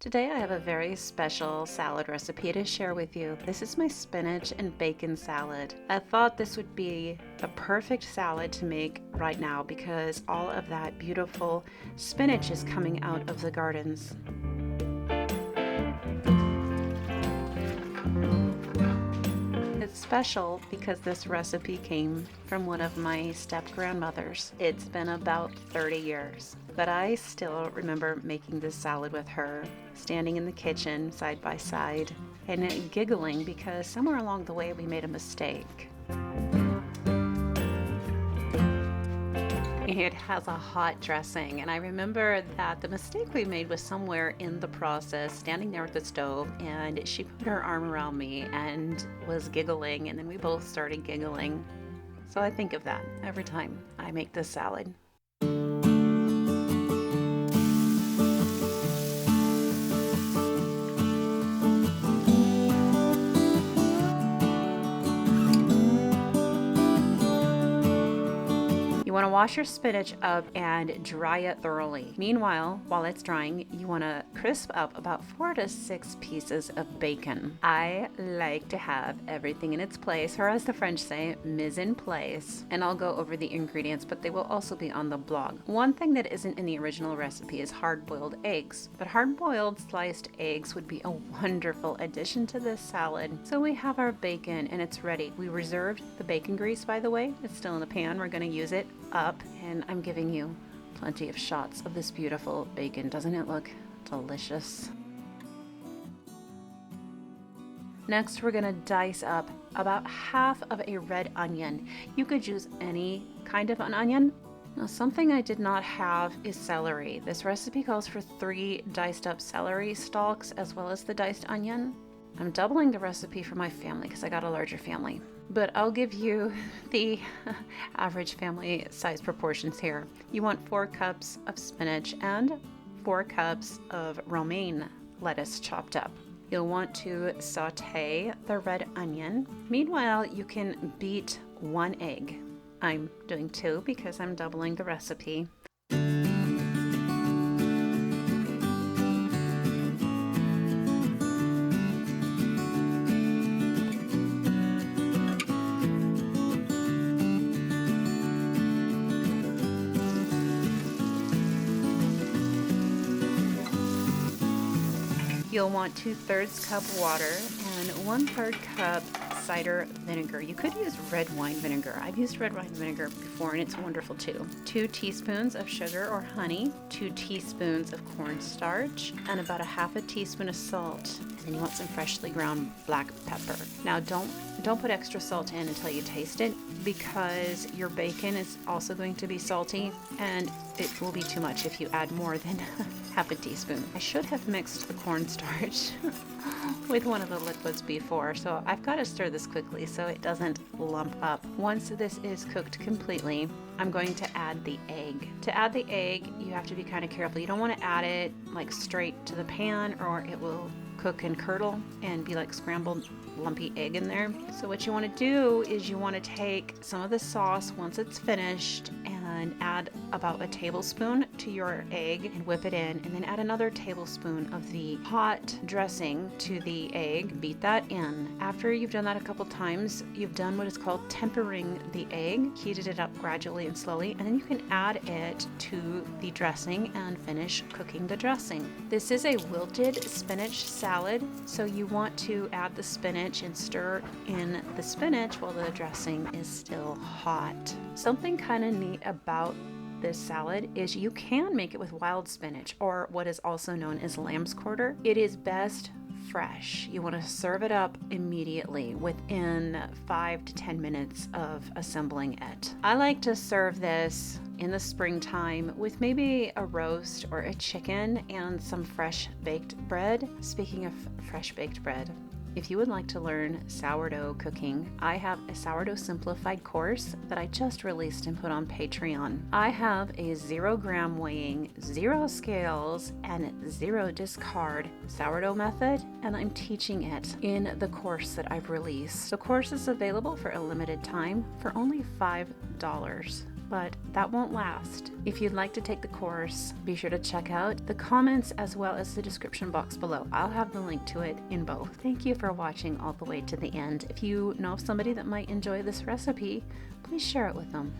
Today I have a very special salad recipe to share with you. This is my spinach and bacon salad. I thought this would be a perfect salad to make right now because all of that beautiful spinach is coming out of the gardens. It's special because this recipe came from one of my step-grandmothers. It's been about 30 years, but I still remember making this salad with her, standing in the kitchen side by side and giggling because somewhere along the way we made a mistake. It has a hot dressing, and I remember that the mistake we made was somewhere in the process, standing there at the stove, and she put her arm around me and was giggling, and then we both started giggling. So I think of that every time I make this salad. You want to wash your spinach up and dry it thoroughly. Meanwhile, while it's drying, you want to crisp up about 4 to 6 pieces of bacon. I like to have everything in its place, or as the French say, mise en place. And I'll go over the ingredients, but they will also be on the blog. One thing that isn't in the original recipe is hard-boiled eggs, but hard-boiled sliced eggs would be a wonderful addition to this salad. So we have our bacon and it's ready. We reserved the bacon grease, by the way. It's still in the pan. We're going to use it up, and I'm giving you plenty of shots of this beautiful bacon. Doesn't it look delicious? Next, we're gonna dice up about half of a red onion. You could use any kind of an onion. Now, something I did not have is celery. This recipe calls for 3 diced up celery stalks as well as the diced onion. I'm doubling the recipe for my family because I got a larger family, but I'll give you the average family size proportions here. You want 4 cups of spinach and 4 cups of romaine lettuce chopped up. You'll want to saute the red onion. Meanwhile, you can beat 1 egg. I'm doing 2 because I'm doubling the recipe. You'll want 2/3 cup water and 1/3 cup cider vinegar. You could use red wine vinegar. I've used red wine vinegar before and it's wonderful too. 2 teaspoons of sugar or honey, 2 teaspoons of cornstarch, and about 1/2 teaspoon of salt. And you want some freshly ground black pepper. Now don't put extra salt in until you taste it because your bacon is also going to be salty and it will be too much if you add more than 1/2 teaspoon. I should have mixed the cornstarch with one of the liquids before, so I've got to stir this quickly so it doesn't lump up. Once this is cooked completely, I'm going to add the egg. To add the egg, you have to be kind of careful. You don't want to add it like straight to the pan or it will cook and curdle and be like scrambled lumpy egg in there. So what you want to do is you want to take some of the sauce once it's finished and add about a tablespoon to your egg and whip it in, and then add another tablespoon of the hot dressing to the egg. Beat that in. After you've done that a couple times, you've done what is called tempering the egg, heated it up gradually and slowly, and then you can add it to the dressing and finish cooking the dressing. This is a wilted spinach salad, so you want to add the spinach and stir in the spinach while the dressing is still hot. Something kind of neat about this salad is you can make it with wild spinach, or what is also known as lamb's quarter. It is best fresh. You want to serve it up immediately within 5 to 10 minutes of assembling it. I like to serve this in the springtime with maybe a roast or a chicken and some fresh baked bread. Speaking of fresh baked bread, if you would like to learn sourdough cooking, I have a sourdough simplified course that I just released and put on Patreon. I have a 0 gram weighing, 0 scales, and 0 discard sourdough method, and I'm teaching it in the course that I've released. The course is available for a limited time for only $5. but that won't last. If you'd like to take the course, be sure to check out the comments as well as the description box below. I'll have the link to it in both. Thank you for watching all the way to the end. If you know of somebody that might enjoy this recipe, please share it with them.